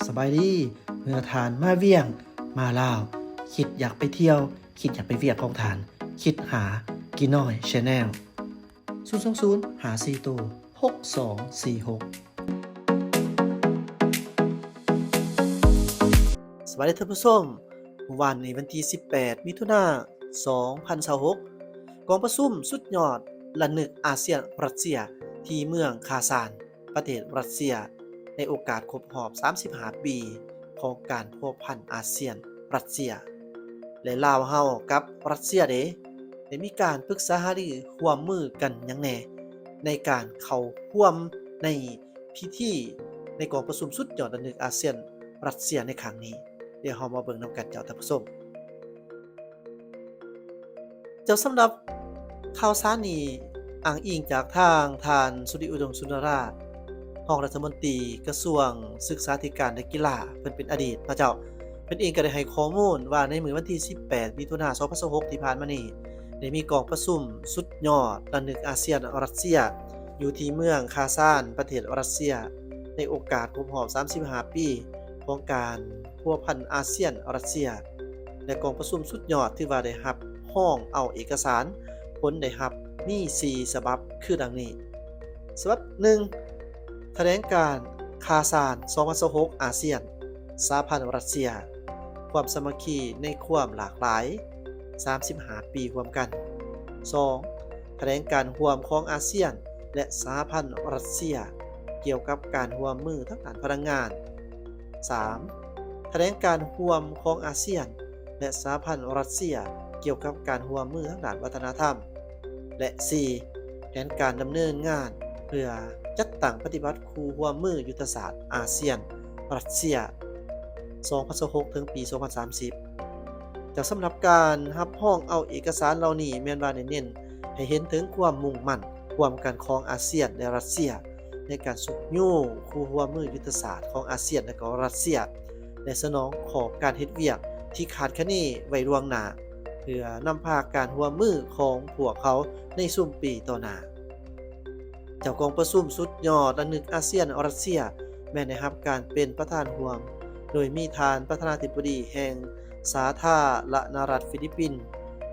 สบายดีเมื่อทานมาเวียงมาลาวคิดอยากไปเที่ยวคิดอยากไปเวียงของทานคิดหากินน้อยชาแนล020หา4ตัว6246สวัสดีท่านผู้ชมวันในวันที่18มิถุนายน2026กองประชุมสุดยอดระลึกอาเซียนรัสเซียที่เมืองคาซานประเทศรัสเซียในโอกาสครบรอบ35 ปีของการพัวพันอาเซียนรัสเซียและลาวเฮากับรัสเซียได้มีการปรึกษาหารือร่วมมือกันอย่างแน่ในการเข้าร่วมในพิธีในกองประชุมสุดยอดระลึกอาเซียนรัสเซียในครั้งนี้เดี๋ยวเฮามาเบิ่งนำกันเจ้าท่านผู้ชมเจ้าสำหรับข่าวสารนี้อ้างอิงจากทางท่านสุริอุดมสุนทรารองรัฐมนตรีกระทรวงศึกษาธิการและกีฬาเพิ่นเป็นอดีตเจ้าเพิ่นเองก็ได้ให้ข้อมูลว่าในมื้อวันที่18มิถุนายน2026ที่ผ่านมานี้ได้มีกองประชุมสุดยอดระลึกอาเซียนรัสเซียอยู่ที่เมืองคาซานประเทศรัสเซียในโอกาสครบรอบ35 ปีของการพัวพันอาเซียนรัสเซียและกองประชุมสุดยอดที่ว่าได้รับห้องเอาเอกสารผลได้รับมี4ฉบับคือดังนี้ฉบับ1แถลงการคาซาน2026อาเซียนสหพันธ์รัสเซียความสามัคคีในความหลากหลาย35 ปีร่วมกัน2แถลงการร่วมของอาเซียนและสหพันธ์รัสเซียเกี่ยวกับการร่วมมือทางด้านพลังงาน3แถลงการร่วมของอาเซียนและสหพันธ์รัสเซียเกี่ยวกับการร่วมมือทางด้านวัฒนธรรมและ4แผนการดำเนินงานเพื่อจัดตั้งปฏิบัติคู่ร่วมมือยุทธศาสตร์อาเซียนรัสเซีย2026ถึงปี2030จากสำหรับการรับห้องเอาเอกสารเหล่านี้แม่นว่าเน้นให้เห็นถึงความมุ่งมั่นร่วมกันของอาเซียนและรัสเซียในการสุขยู่คู่ร่วมมือยุทธศาสตร์ของอาเซียนและก็รัสเซียและสนองขอบการเฮ็ดเวียกที่ขาดคะเนไว้ล่วงหน้าเพื่อนำพาการร่วมมือของพวกเขาในซุ่มปีต่อหน้าเจ้ากองประชุมสุดยอดระลึกอาเซียนรัสเซียแม้ได้รับการเป็นประธานร่วมโดยมีทานประธานาธิบดีแห่งสาธารณรัฐฟิลิปปินส์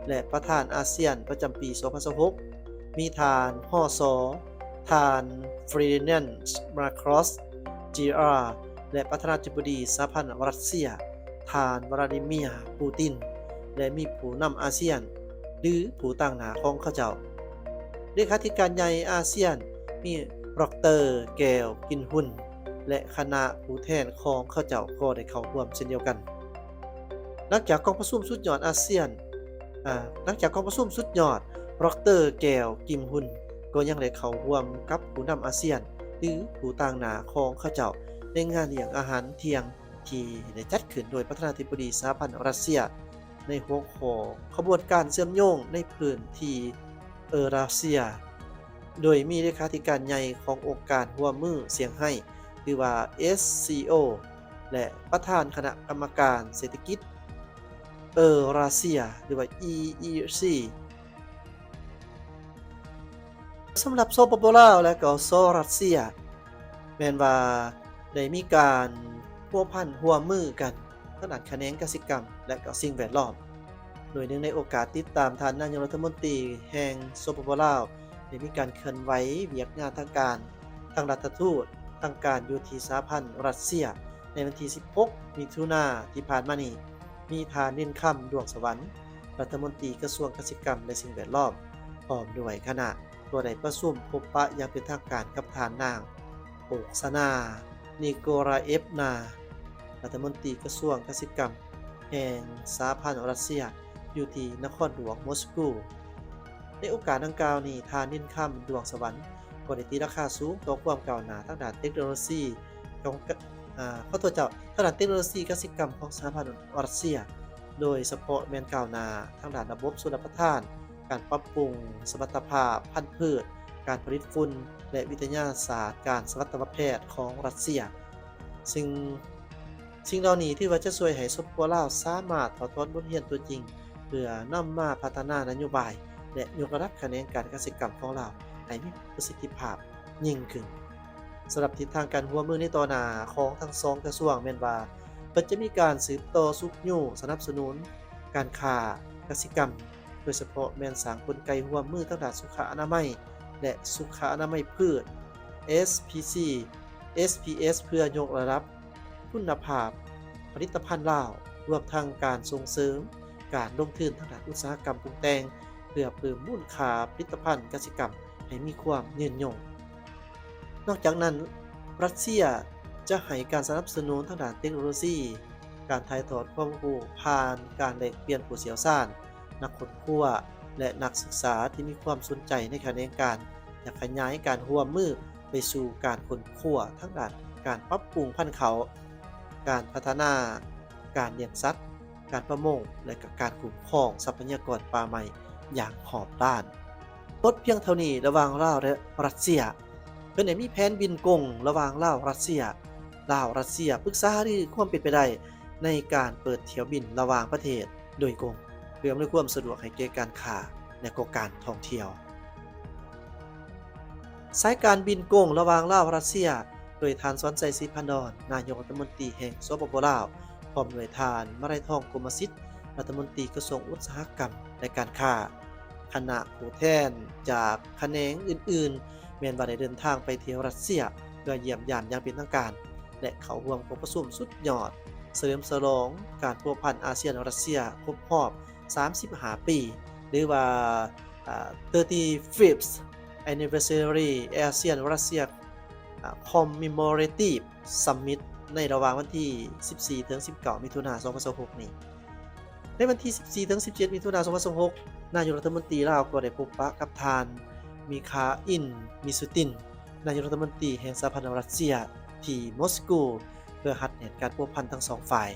และประธานอาเซียนประจำปี2026มีทานฮอซอทานฟรีแนนซ์มาครอสจีอาร์และประธานาธิบดีสหพันธ์รัสเซียทานวลาดิเมียร์ปูตินและมีผู้นำอาเซียนหรือผู้ต่างหน้าของเขาเจ้าเลขาธิการใหญ่อาเซียนมีดร.แก้วกินหุ่นและคณะผู้แทนของเขาเจ้าก็ได้เข้าร่วมเช่นเดียวกันหลังจากกองประชุมสุดยอดอาเซียนหลังจากกองประชุมสุดยอดดร.แก้วกิมหุ่นก็ยังได้เข้าร่วมกับผู้นำอาเซียนหรือผู้ต่างหน้าของเขาเจ้าในงานเลี้ยงอาหารเที่ยงที่ได้จัดขึ้นโดยประธานาธิบดีสหพันธ์รัสเซียในหัวข้อขบวนการเชื่อมโยงในพื้นที่รัสเซียโดยมีเลขาธิการใหญ่ขององค์การร่วมมือเสียงให้หรือว่า SCO และประธานคณะกรรมการเศรษฐกิจรัสเซียหรือว่า EEC สำหรับโซปปลาวและก็โซรัสเซียแม้นว่าได้มีการพัวพันร่วมมือกันทางด้านแขนงกสิกรรมและก็สิ่งแวดล้อมโดยเนื่องในโอกาสติดตามท่านนายกรัฐมนตรีแห่งโซปปลาวได้มีการเคลื่อนไหวเวียกงานทางการทางรัฐทูตทางการอยู่ที่สหพันธ์รัสเซียในวันที่16มิถุนายนที่ผ่านมานี้มีทานนินค่ำดวงสวรรค์รัฐมนตรีกระทรวงเกษตรกรรมและสิ่งแวดล้อมพร้อมด้วยคณะตัวได้ประชุมพบปะอย่างเป็นทางการกับทานนางโอกซานานิโกราเอฟนารัฐมนตรีกระทรวงเกษตรกรรมแห่งสหพันธ์รัสเซียอยู่ที่นครหลวงมอสโกในโอกาสดังกล่าวนี้ทานนินค่ำดวงสวรรค์ก็ได้ตีราคาสูงต่อความก้าวหน้าทางด้านเทคโนโลยีของทางด้านเทคโนโลยีกสิกรรมของสหพันธ์รัสเซียโดยเฉพาะแม่นก้าวหน้าทางด้านระบบชลประทานการปรับปรุงสมรรถภาพพันธุ์พืชการผลิตฝุ่นและวิทยาศาสตร์การสัตวแพทย์ของรัสเซียสิ่งเหล่านี้ที่ว่าจะช่วยให้สปปลาวสามารถถอดถอนบทเรียนตัวจริงเพื่อนำมาพัฒนานโยบายและยกระดับคะแนนการเกษตรกรรมของเราให้มีประสิทธิภาพยิ่งขึ้น สำหรับทิศทางการร่วมมือในต่อหน้าของทั้งสองกระทรวงแม่นว่าเพิ่นจะมีการสืบต่อสุขอยู่สนับสนุนการค้ากสิกรรมโดยเฉพาะแม่นสร้างกลไกร่วมมือทางด้านสุขอนามัยและสุขอนามัยพืช SPC SPS เพื่อยกระดับคุณภาพผลิตภัณฑ์ลาวรวมทั้งการส่งเสริมการลงทุนทางด้านอุตสาหกรรมปรุงแต่งเพื่อเพิ่มมูลค่าผลิตภัณฑ์กสิกรรมให้มีความยืนยง นอกจากนั้นรัสเซียจะให้การสนับสนุนทางด้านเทคโนโลยี การถ่ายทอดความรู้ผ่านการแลกเปลี่ยนผู้เชี่ยวชาญนักค้นคว้าและนักศึกษาที่มีความสนใจในแขนงการอยากขยายการร่วมมือไปสู่การค้นคว้าทางด้านการปรับปรุงพันธุ์เขา การพัฒนาการเลี้ยงสัตว์ การประมงและก็การคุ้มครองทรัพยากรป่าไม้อย่างรอบด้านบ่เพียงเท่านี้ระหว่างลาวและรัสเซีย เพิ่นได้มีแผนบินกงระหว่างลาวรัสเซียปรึกษาหารือความเป็นไปได้ในการเปิดเที่ยวบินระหว่างประเทศโดยกงเพื่ออำนวยความสะดวกให้แก่การค้าและก็การท่องเที่ยวสายการบินกงระหว่างลาวรัสเซียโดยท่านสอนใจศรีพันดรนายกรัฐมนตรีแห่งสปป.ลาวพร้อมด้วยท่านมะไรทองกรมสิทธิ์รัฐมนตรีกระทรวงอุตสาหกรรมและการค้าคณะผู้แทนจากแขนงอื่นๆแม้นว่าได้เดินทางไปเที่ยวรัสเซียเพื่อเยี่ยมยามอย่างเป็นทางการและเข้าร่วมองค์ประชุมสุดยอดเฉลิมฉลองการพัวพันอาเซียนรัสเซียครบรอบ35 ปีหรือว่า35th Anniversary ASEAN Russia Commemorative Summit ในระหว่างวันที่ 14-19 มิถุนายน 2026 นี้ในวันที่ 14-17 มิถุนายน 2026 นายกรัฐมนตรีลาวก็ได้พบปะกับทานมิคาอิล มิสุตินนายกรัฐมนตรีแห่งสหพันธ์รัสเซียที่มอสโกเพื่อหัดแห่งการพัวพันทั้งสองฝ่าย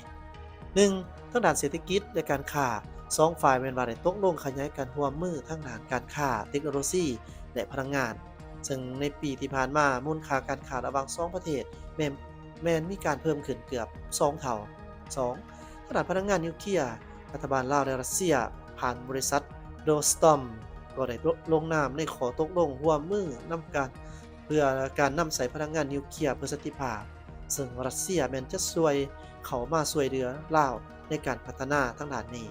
1. ทางด้านเศรษฐกิจและการค้า2ฝ่ายแม่นว่าได้ตกลงขยายการร่วมมือทางด้านการค้าเทคโนโลยีและพลังงานซึ่งในปีที่ผ่านมามูลค่าการค้าระหว่าง2ประเทศแม้นมีการเพิ่มขึ้นเกือบ2เท่า 2. ทางด้านพลังงานนิวเคลียร์รัฐบาลลาวและรัสเซียผ่านบริษัทโรสตอมก็ได้ลงนามในข้อตกลงร่วมมือนำกันเพื่อการนำใส่พลังงานนิวเคลียร์ประสิทธิภาพซึ่งรัสเซียแม้นจะช่วยเข้ามาช่วยเหลือลาวในการพัฒนาทางด้านนี้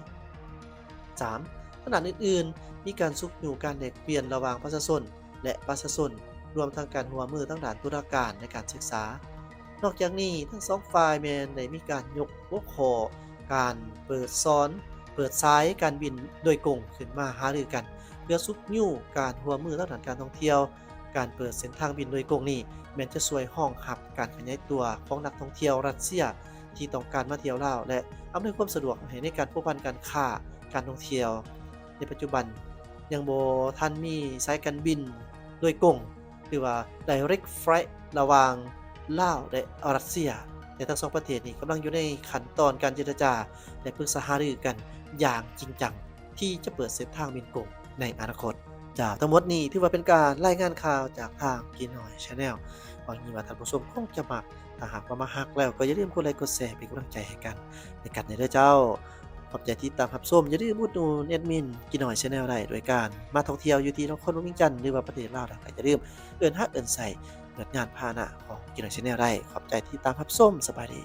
3. ทางด้านอื่นๆมีการสุขอยู่การแลกเปลี่ยนระหว่างประชาชนและประชาชนรวมทั้งการร่วมมือทางด้านธุรการในการศึกษานอกจากนี้ทั้งสองฝ่ายแม้นได้มีการยกหัวข้อการเปิดสายการบินโดยกงขึ้นมาหารือกันเพื่อสุขอยู่การร่วมมือทางด้านการท่องเที่ยวการเปิดเส้นทางบินโดยกงนี้แม้นจะช่วยรองรับการขยายตัวของนักท่องเที่ยวรัสเซียที่ต้องการมาเที่ยวลาวและอำนวยความสะดวกให้ในการพัวพันการค้าการท่องเที่ยวในปัจจุบันยังบ่ทันมีสายการบินโดยกงหรือว่า Direct Flight ระหว่างลาวและรัสเซียแต่ทั้งสองประเทศนี้กำลังอยู่ในขั้นตอนการเจรจาและปรึกษาหารือกันอย่างจริงจังที่จะเปิดเส้นทางบินกงในอนาคตจากทั้งหมดนี้ถือว่าเป็นการรายงานข่าวจากทางกินหน่อย Channel หวังว่าท่านผู้ชมคงจะมักถ้าหากว่ามาฮักแล้วก็อย่าลืมกดไลค์กดแชร์เป็นกำลังใจให้กันในการเด้อเจ้าขอบใจที่ตามรับชมอย่าลืมอุดหนุนแอดมินกินหน่อย Channel ได้โดยการมาท่องเที่ยวอยู่ที่นครหลวงเวียงจันทน์หรือว่าประเทศลาวได้ก็อย่าลืมเอิ้นฮักเอิ้นใส่เปิดงานพาหนะของกินหน่อย Channel ได้ขอบใจที่ตามรับชมสบายดี